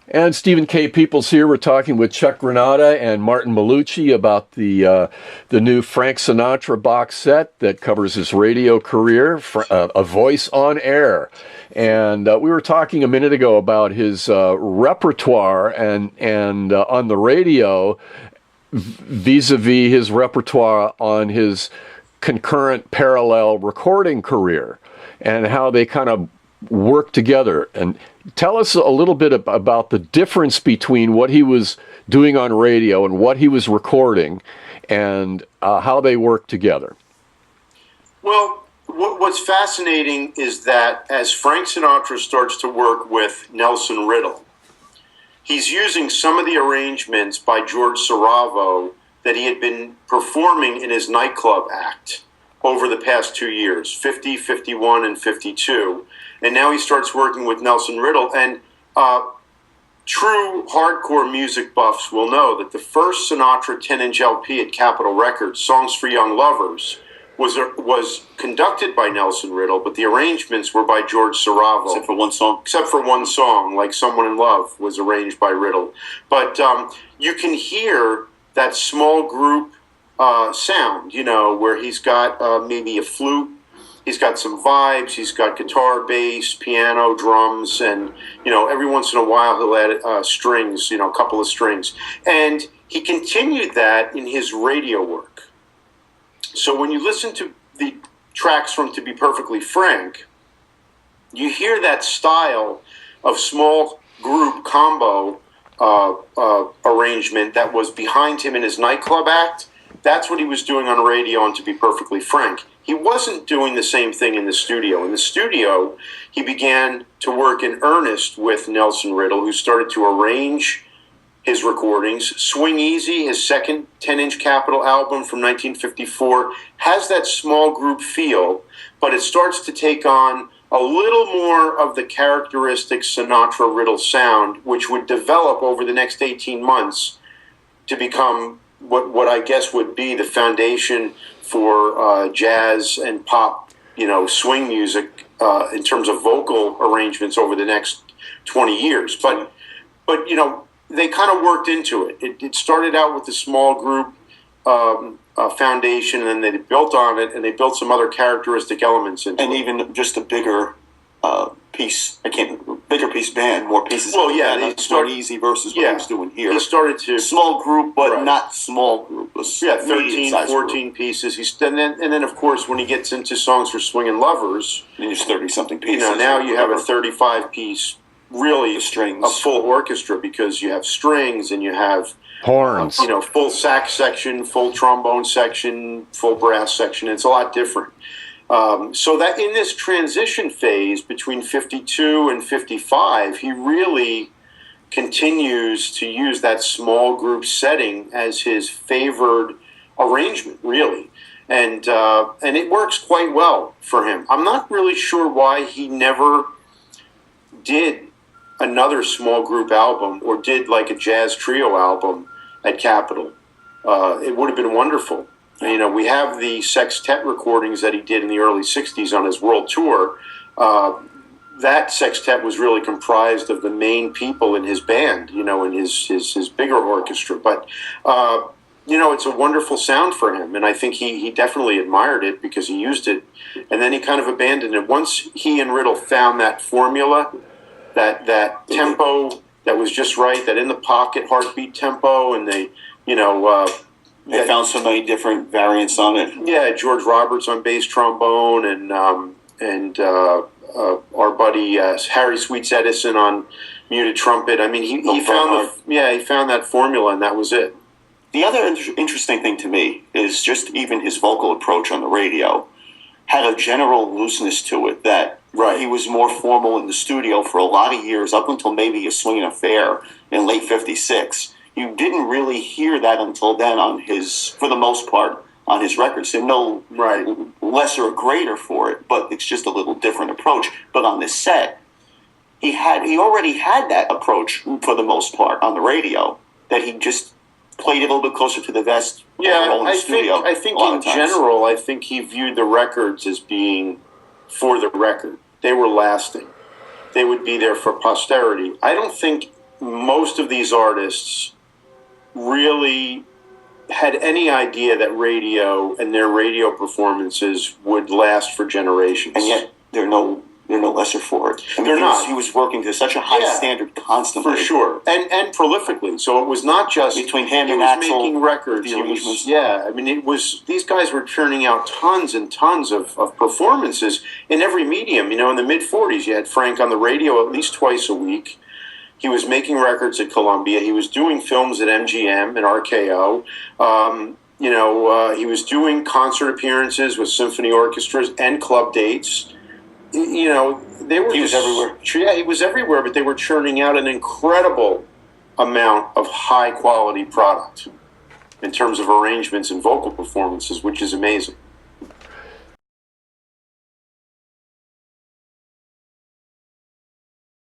And Stephen K. Peeples here. We're talking with Chuck Granata and Martin Melucci about the new Frank Sinatra box set that covers his radio career, A Voice on Air. And we were talking a minute ago about his repertoire and on the radio vis-a-vis his repertoire on his concurrent parallel recording career and how they kind of work together. And tell us a little bit about the difference between what he was doing on radio and what he was recording and how they work together. Well, what's fascinating is that as Frank Sinatra starts to work with Nelson Riddle, he's using some of the arrangements by George Saravo that he had been performing in his nightclub act over the past 2 years, 50, 51, and 52. And now he starts working with Nelson Riddle. And true hardcore music buffs will know that the first Sinatra 10-inch LP at Capitol Records, Songs for Young Lovers, was conducted by Nelson Riddle, but the arrangements were by George Saravo. Except for one song? Except for one song, like Someone in Love, was arranged by Riddle. But you can hear that small group sound, where he's got maybe a flute, he's got some vibes, he's got guitar, bass, piano, drums, and, every once in a while he'll add strings, a couple of strings. And he continued that in his radio work. So when you listen to the tracks from To Be Perfectly Frank, you hear that style of small group combo arrangement that was behind him in his nightclub act. That's what he was doing on radio on To Be Perfectly Frank. He wasn't doing the same thing in the studio. In the studio, he began to work in earnest with Nelson Riddle, who started to arrange his recordings. Swing Easy, his second 10-inch Capitol album from 1954, has that small group feel, but it starts to take on a little more of the characteristic Sinatra-Riddle sound, which would develop over the next 18 months to become what I guess would be the foundation for jazz and pop, swing music in terms of vocal arrangements over the next 20 years. But they kind of worked into it. It started out with a small group foundation, and then they built on it, and they built some other characteristic elements into it. And even just a bigger piece, bigger piece band, more pieces. Well, yeah, they started easy versus what he was doing here. He started to small group, but not small group. 13, 14 group. pieces. And then, of course, when he gets into Songs for Swingin' Lovers, and there's 30-something pieces. Now you have a 35-piece, really strings, a full orchestra, because you have strings and you have horns, full sax section, full trombone section, full brass section. It's a lot different. So that in this transition phase between 52 and 55, he really continues to use that small group setting as his favored arrangement, really. And it works quite well for him. I'm not really sure why he never did another small group album or did like a jazz trio album at Capitol. It would have been wonderful. We have the sextet recordings that he did in the early 60s on his world tour. That sextet was really comprised of the main people in his band, in his bigger orchestra. But, it's a wonderful sound for him. And I think he definitely admired it because he used it. And then he kind of abandoned it. Once he and Riddle found that formula, that tempo that was just right, that in the pocket heartbeat tempo, and they found so many different variants on it. Yeah, George Roberts on bass trombone, and our buddy Harry Sweets Edison on muted trumpet. I mean, he found that formula, and that was it. The other interesting thing to me is just even his vocal approach on the radio had a general looseness to it that he was more formal in the studio for a lot of years, up until maybe A Swingin' Affair in late 56. You didn't really hear that until then for the most part, on his records. And no lesser or greater for it, but it's just a little different approach. But on this set, he already had that approach for the most part on the radio, that he just played it a little bit closer to the vest. I think in general, I think he viewed the records as being for the record. They were lasting. They would be there for posterity. I don't think most of these artists really had any idea that radio and their radio performances would last for generations. And yet they're no lesser for it. I mean, They're not. He was working to such a high standard constantly. For sure. And prolifically. So it was not just between him he and was Axl, making records. the arrangements. I mean, it was, these guys were churning out tons and tons of performances in every medium. You know, in the mid-40s, you had Frank on the radio at least twice a week. He was making records at Columbia. He was doing films at MGM and RKO. He was doing concert appearances with symphony orchestras and club dates. You know, they were. He was everywhere. Yeah, he was everywhere, but they were churning out an incredible amount of high quality product in terms of arrangements and vocal performances, which is amazing.